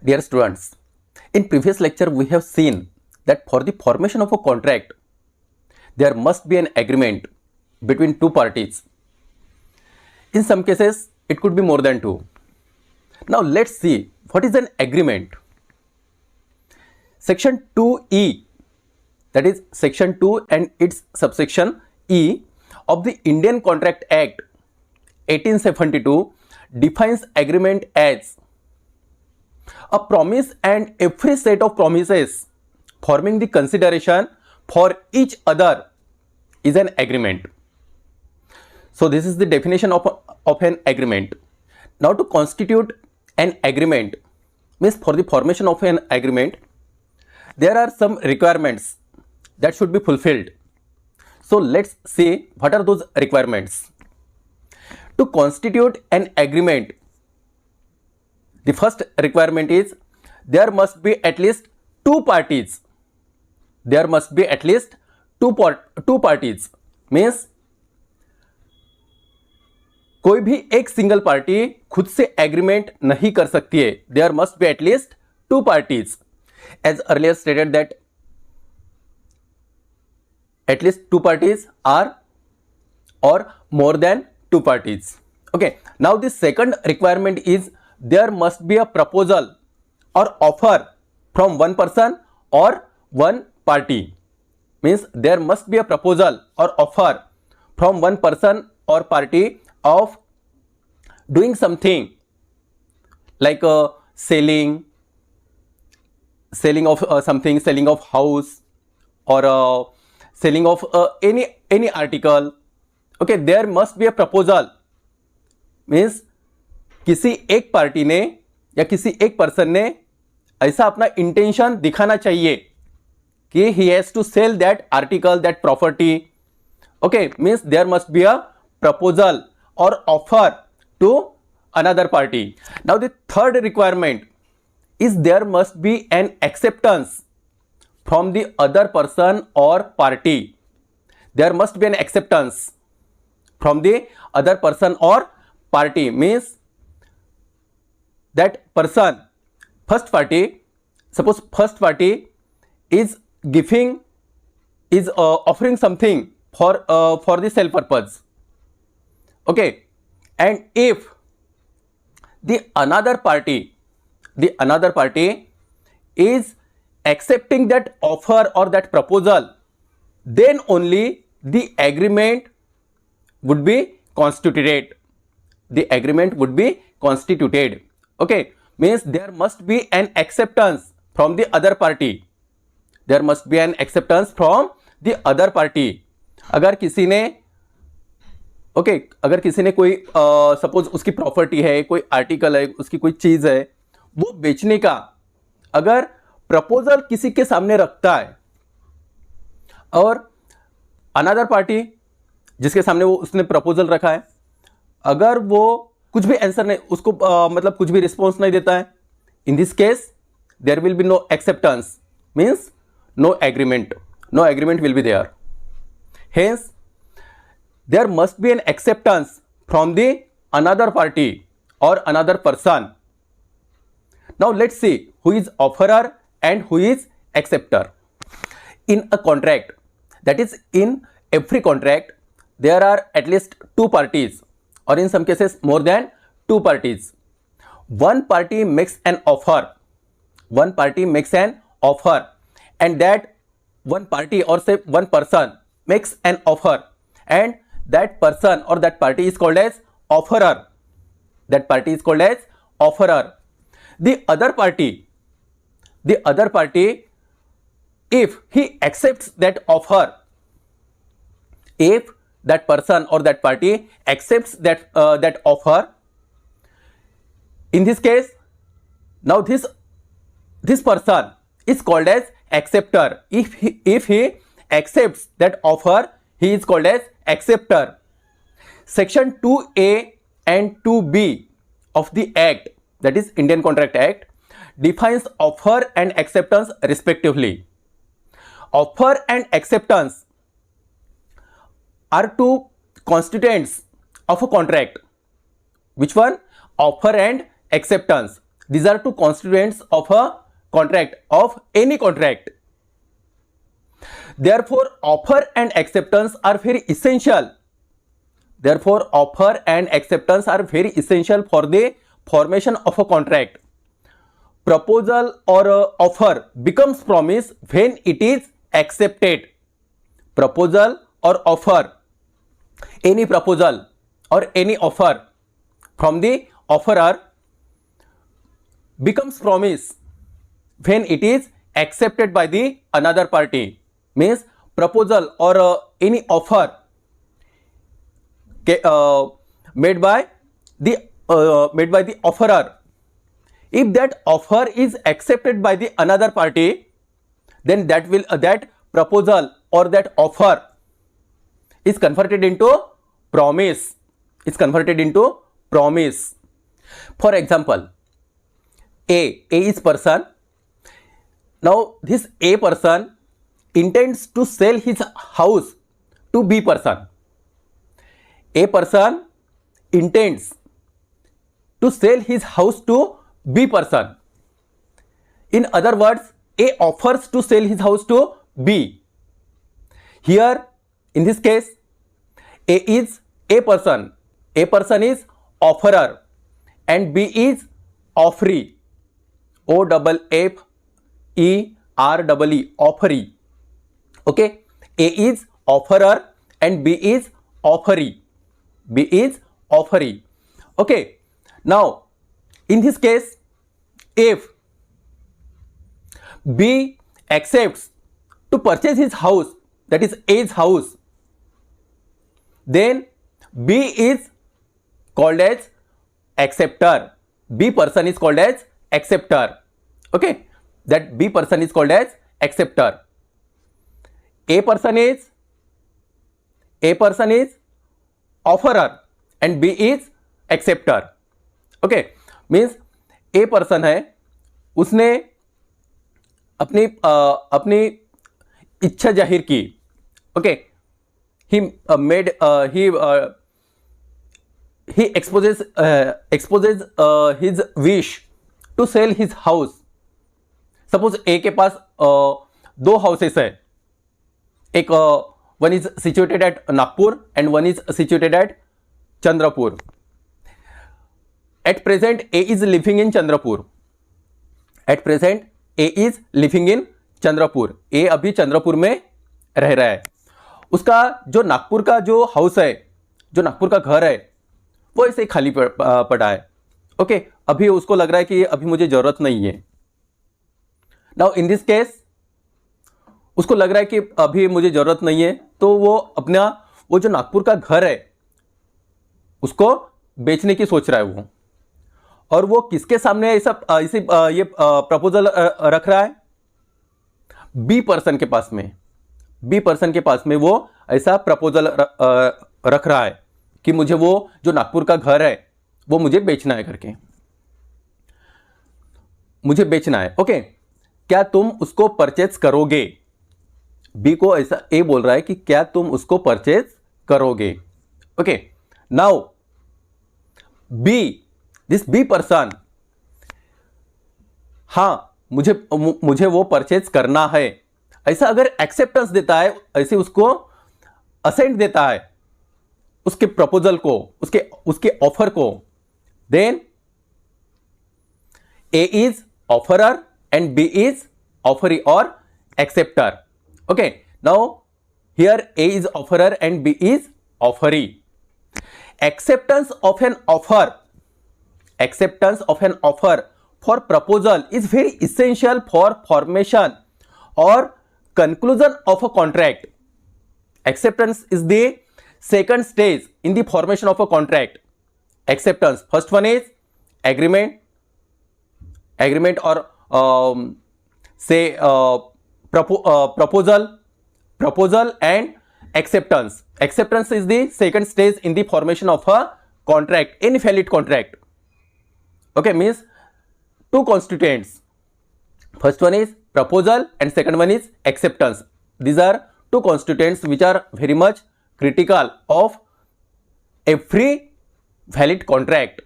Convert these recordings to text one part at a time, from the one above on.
Dear students, in previous lecture we have seen that for the formation of a contract, there must be an agreement between two parties. In some cases, it could be more than two. Now let's see what is an agreement. Section 2E, that is section 2 and its subsection E of the Indian Contract Act 1872 defines agreement as a promise and every set of promises forming the consideration for each other is an agreement. So this is the definition of an agreement. Now to constitute an agreement, means for the formation of an agreement, there are some requirements that should be fulfilled. So let's see what are those requirements. To constitute an agreement, the first requirement is there must be at least two parties. There must be at least two parties. Means कोई भी एक single party खुद से agreement नहीं कर सकती है. There must be at least two parties. As earlier stated that at least two parties are और more than two parties. Okay, now the second requirement is there must be a proposal or offer from one person or one party. Means there must be a proposal or offer from one person or party of doing something like selling of something, selling of house or selling of any article. Okay, there must be a proposal. Means किसी एक party ने या किसी एक person ने ऐसा अपना intention दिखाना चाहिए कि he has to sell that article, that property. Okay, means there must be a proposal और offer to another party. Now the third requirement is there must be an acceptance from the other person और party. There must be an acceptance from the other person और party. Means that person, first party, suppose first party is offering something for the sale purpose. Okay, and if the another party is accepting that offer or that proposal, then only the agreement would be constituted. The agreement would be constituted. Okay, means there must be an acceptance from the other party. There must be an acceptance from the other party. अगर किसी ने अगर किसी ने कोई suppose उसकी property है, कोई आर्टिकल है, उसकी कोई चीज है, वो बेचने का अगर प्रपोजल किसी के सामने रखता है और अनदर पार्टी जिसके सामने वो उसने प्रपोजल रखा है, अगर वो कुछ भी आंसर नहीं, उसको मतलब कुछ भी रिस्पॉन्स नहीं देता है, in this case there will be no acceptance. Means no agreement will be there. Hence there must be an acceptance from the another party और another person. Now let's see who is offerer and who is acceptor. In a contract, that is in every contract there are at least two parties or in some cases more than two parties. One party makes an offer and that one party or say one person makes an offer and that person or that party is called as offerer. The other party, if he accepts that offer, if that person or that party accepts that offer, in this case, now this person is called as acceptor. If he accepts that offer, he is called as acceptor. Section 2A and 2B of the act, that is Indian Contract Act, defines offer and acceptance respectively. Offer and acceptance are two constituents of a contract. Which one? Offer and acceptance. These are two constituents of a contract, of any contract. Therefore, offer and acceptance are very essential. Therefore, offer and acceptance are very essential for the formation of a contract. Proposal or offer becomes promise when it is accepted. Proposal or offer, any proposal or any offer from the offerer becomes promise when it is accepted by the another party. Means proposal or any offer made by the offerer, if that offer is accepted by the another party, then that proposal or that offer is converted into promise. It's converted into promise. For example, A is person. Now this A person intends to sell his house to B person. A person intends to sell his house to B person. In other words, A offers to sell his house to B. Here, in this case, A is a person. A person is offerer and B is offeree. O-F-F-E-R-E-E, offeree. Okay, A is offerer and B is offeree. B is offeree. Okay, now in this case, if B accepts to purchase his house, that is A's house, then B is called as acceptor. B person is called as acceptor. Okay, that B person is called as acceptor. A person is offerer and B is acceptor. Okay, means A person है, उसने अपनी इच्छा जाहिर की. Okay, he exposes his wish to sell his house. Suppose A के पास दो houses है. एक one is situated at Nagpur and one is situated at Chandrapur. At present, A is living in Chandrapur. At present, A is living in Chandrapur. A अभी चंद्रपुर में रह रहा है. उसका जो नागपुर का जो हाउस है, जो नागपुर का घर है, वो ऐसे खाली पड़ा है. ओके, अभी उसको लग रहा है कि अभी मुझे जरूरत नहीं है. नाउ इन दिस केस, उसको लग रहा है कि अभी मुझे जरूरत नहीं है, तो वो अपना वो जो नागपुर का घर है उसको बेचने की सोच रहा है वो. और वो किसके सामने ये प्रपोजल रख रहा है? बी पर्सन के पास में. बी पर्सन के पास में वो ऐसा प्रपोजल रख रहा है कि मुझे वो जो नागपुर का घर है वो मुझे बेचना है करके. मुझे बेचना है. ओके, क्या तुम उसको परचेज करोगे? बी को ऐसा ए बोल रहा है कि क्या तुम उसको परचेज करोगे. Okay, now B, this B person, हाँ मुझे वो परचेज करना है, ऐसा अगर एक्सेप्टेंस देता है, ऐसे उसको असेंट देता है उसके प्रपोजल को, उसके ऑफर को, then A is offerer and B is offeree और acceptor. Okay, now here A is offerer and B is offeree. Acceptance of an offer for proposal is very essential for formation or conclusion of a contract. Acceptance is the second stage in the formation of a contract. Acceptance, first one is agreement or proposal and acceptance. Acceptance is the second stage in the formation of a contract, any valid contract. Okay, means two constituents. First one is proposal and second one is acceptance. These are two constituents which are very much critical of every valid contract.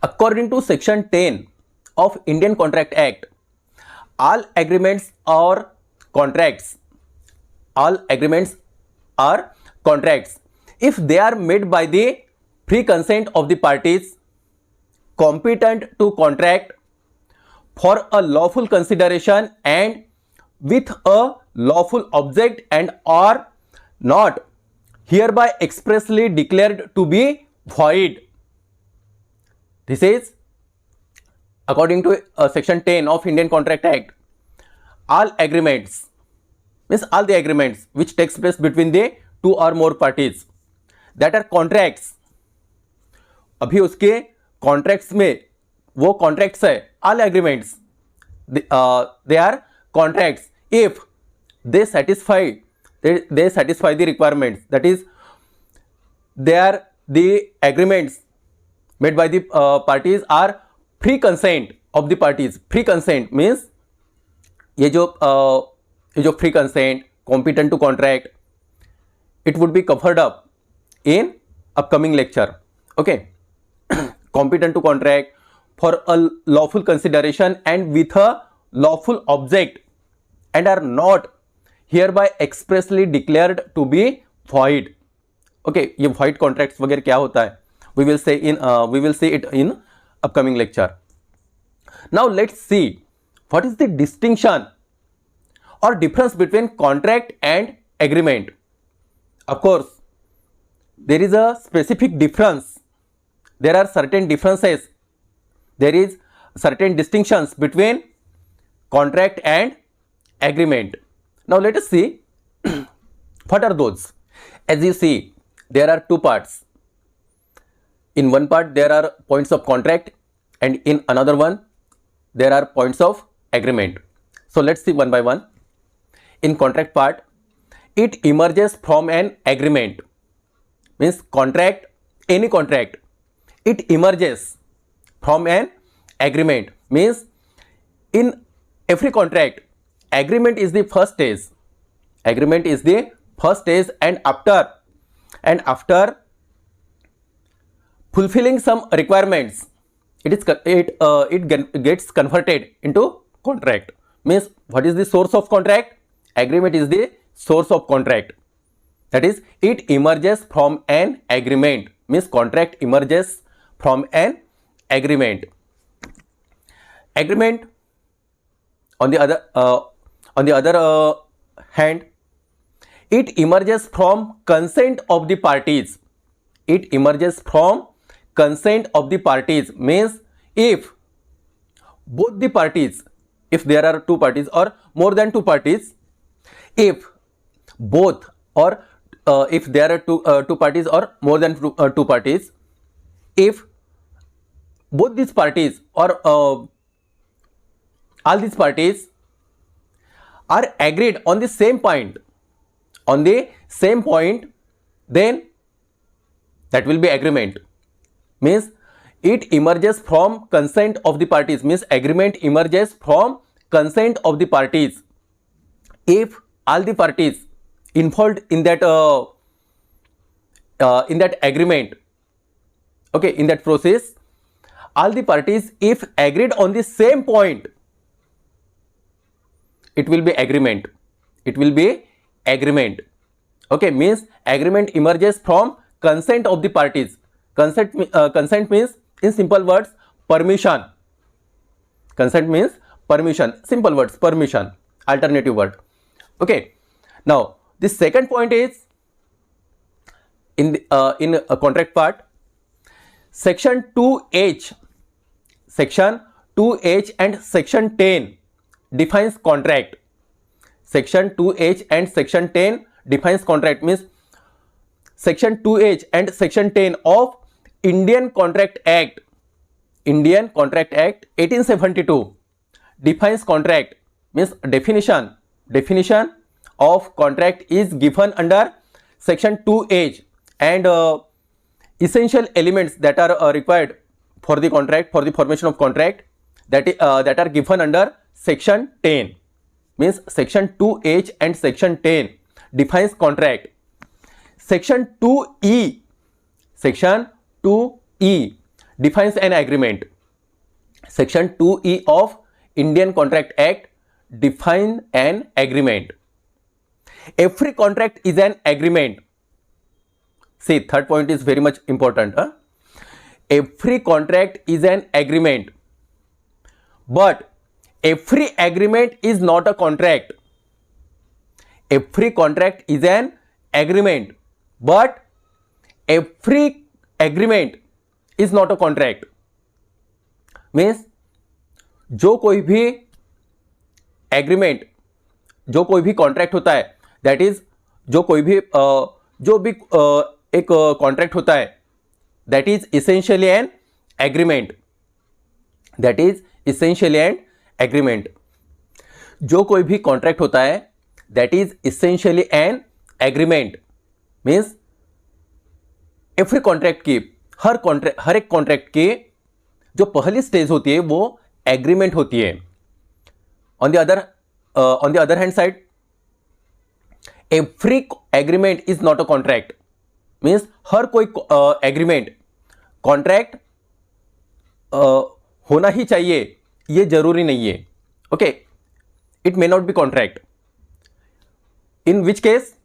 According to section 10 of Indian Contract Act, all agreements or contracts, all agreements or contracts, if they are made by the free consent of the parties competent to contract for a lawful consideration and with a lawful object and are not hereby expressly declared to be void. This is according to section 10 of Indian Contract Act. All agreements means all the agreements which takes place between the two or more parties that are contracts. अभी उसके contracts में वो contracts है, all agreements they are contracts if they satisfy the requirements, that is they are the agreements made by the parties are free consent of the parties. Free consent means ये जो free consent competent to contract, it would be covered up in upcoming lecture. Okay. Competent to contract for a lawful consideration and with a lawful object and are not hereby expressly declared to be void. Okay, ये void contracts वगैरह क्या होता है, we will see it in upcoming lecture. Now let's see what is the distinction or difference between contract and agreement. Of course, there is a specific difference. There are certain differences. There is certain distinctions between contract and agreement. Now let us see what are those. As you see, there are two parts. In one part there are points of contract and in another one there are points of agreement. So let's see one by one. In contract part, it emerges from an agreement, means contract, any contract, it emerges from an agreement, means in every contract agreement is the first stage. Agreement is the first stage, and after fulfilling some requirements, it gets converted into contract. Means what is the source of contract? Agreement is the source of contract. That is, it emerges from an agreement. Means contract emerges from an agreement. Agreement, on the other hand, it emerges from consent of the parties. It emerges from consent of the parties, means if both the parties, if there are two parties or more than two parties, if both or if there are two parties or more than two parties, if both these parties or all these parties are agreed on the same point, then that will be agreement. Means it emerges from consent of the parties, means agreement emerges from consent of the parties. If all the parties involved in that agreement, okay, in that process, all the parties if agreed on the same point, it will be agreement. It will be agreement. Okay, means agreement emerges from consent of the parties. Consent means, in simple words, permission. Consent means permission. Simple words, permission. Alternative word. Okay. Now the second point is in a contract part, section 2H and section 10 defines contract. Section 2H and section 10 defines contract, means section 2H and section 10 of Indian Contract Act 1872 defines contract, means definition of contract is given under section 2H, and essential elements that are required for the contract, for the formation of contract, that are given under section 10. Means section 2H and section 10 defines contract. Section 2E defines an agreement. Section 2E of Indian Contract Act define an agreement. Every contract is an agreement. See, third point is very much important. Every contract is an agreement, but every agreement is not a contract. Every contract is an agreement, but every agreement is not a contract. Means जो कोई भी agreement, जो कोई भी contract होता है, that is जो कोई भी जो भी एक कॉन्ट्रैक्ट होता है, that is essentially an agreement. That is essentially an agreement. जो कोई भी कॉन्ट्रैक्ट होता है, that is essentially an agreement. Means every contract की, हर एक कॉन्ट्रैक्ट की जो पहली स्टेज होती है वो एग्रीमेंट होती है. On the other hand side, every agreement is not a contract. Means हर कोई एग्रीमेंट कॉन्ट्रैक्ट होना ही चाहिए ये जरूरी नहीं है. Okay, it may not be contract. In which case,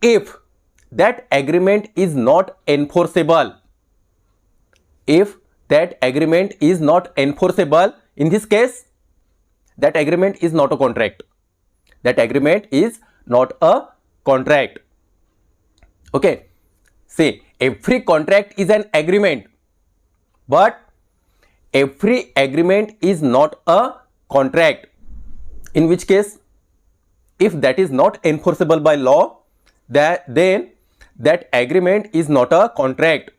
if that agreement is not enforceable, if that agreement is not enforceable, in this case that agreement is not a contract. That agreement is not a contract. Okay, say every contract is an agreement, but every agreement is not a contract. In which case, if that is not enforceable by law, then that agreement is not a contract.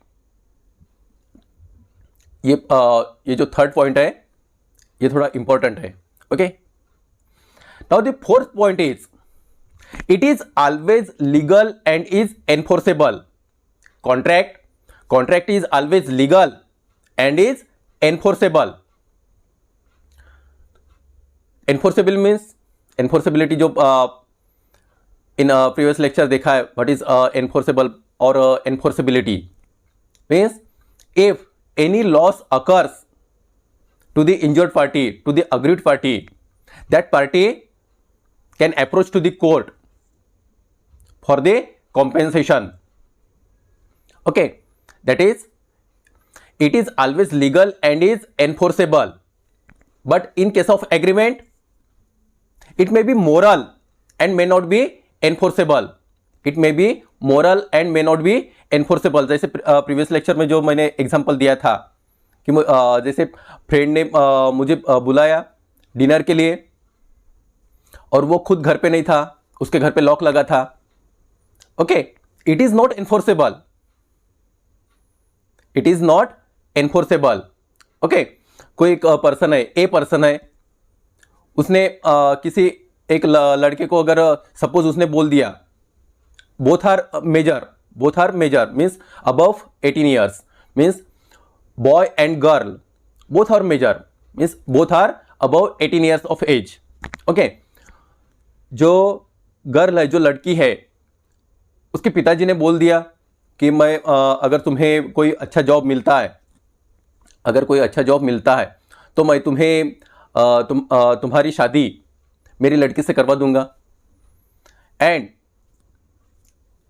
ये जो third point है ये थोड़ा important है. Okay, now the fourth point is it is always legal and is enforceable. Contract is always legal and is enforceable. Enforceable means enforceability जो in previous lecture देखा है, what is enforceable और enforceability means if any loss occurs to the injured party, to the aggrieved party, that party can approach to the court for the compensation. Okay, that is, it is always legal and is enforceable. But in case of agreement, it may be moral and may not be enforceable. It may be moral and may not be enforceable. जैसे previous lecture में जो मैंने example दिया था कि जैसे friend ने मुझे बुलाया डिनर के लिए और वो खुद घर पे नहीं था, उसके घर पे लॉक लगा था. Okay, it is not enforceable. It is not enforceable. Okay, कोई एक पर्सन है, ए पर्सन है, उसने किसी एक लड़के को अगर सपोज उसने बोल दिया both are major means above 18 years, means boy and girl both are major, means both are above 18 years of age. okay, जो गर्ल है, जो लड़की है, उसके पिताजी ने बोल दिया कि मैं अगर तुम्हें कोई अच्छा जॉब मिलता है तो मैं तुम्हें तुम्हारी शादी मेरी लड़की से करवा दूंगा. And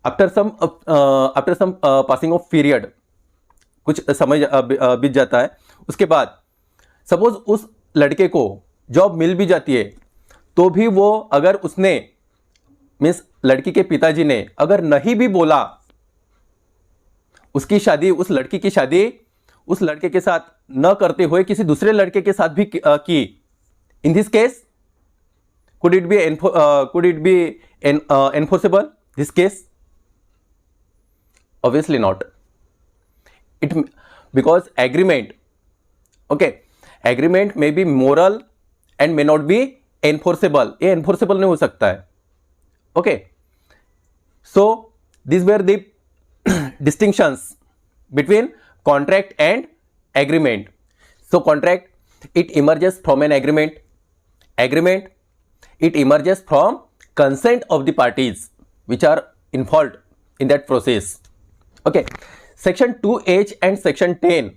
after some passing of period, कुछ समय बीत जाता है, उसके बाद सपोज उस लड़के को जॉब मिल भी जाती है तो भी वो अगर उसने मीन्स लड़की के पिताजी ने अगर नहीं भी बोला, उसकी शादी, उस लड़की की शादी उस लड़के के साथ न करते हुए किसी दूसरे लड़के के साथ भी की, इन this case could it be enforceable this case? Obviously not. Because agreement may be moral and may not be enforceable. ये enforceable नहीं हो सकता है. Okay, so these were the distinctions between contract and agreement. So contract, it emerges from an agreement. Agreement, it emerges from consent of the parties which are involved in that process. Okay, section 2H and section 10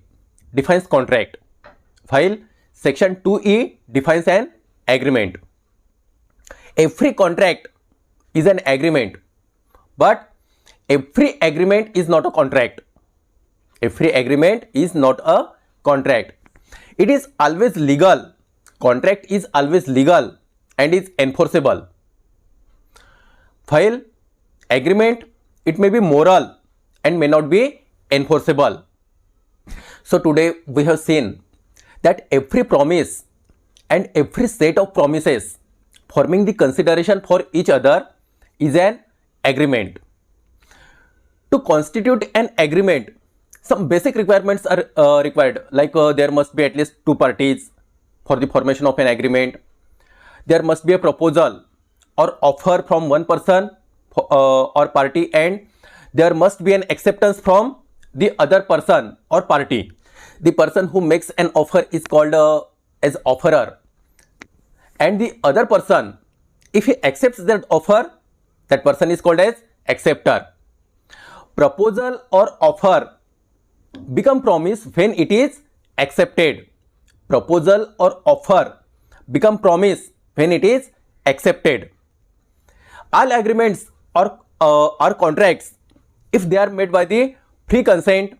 defines contract, while Section 2E defines an agreement. Every contract is an agreement, but every agreement is not a contract. Every agreement is not a contract. It is always legal. Contract is always legal and is enforceable. While agreement, it may be moral and may not be enforceable. So today we have seen that every promise and every set of promises forming the consideration for each other is an agreement. To constitute an agreement, some basic requirements are required, like there must be at least two parties for the formation of an agreement. There must be a proposal or offer from one person or party, and there must be an acceptance from the other person or party. The person who makes an offer is called as offerer, and the other person, if he accepts that offer, that person is called as acceptor. Proposal or offer become promise when it is accepted. Proposal or offer become promise when it is accepted. All agreements or contracts, if they are made by the free consent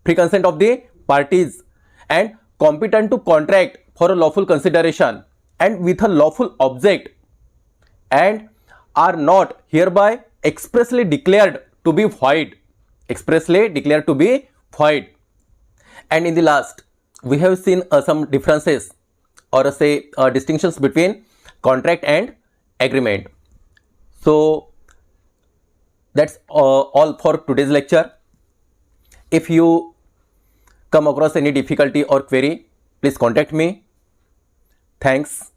of the parties and competent to contract for a lawful consideration and with a lawful object, and are not hereby expressly declared to be void. And in the last, we have seen some differences or distinctions between contract and agreement. So that's all for today's lecture. If you come across any difficulty or query, please contact me. Thanks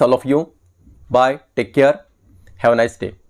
all of you. Bye. Take care. Have a nice day.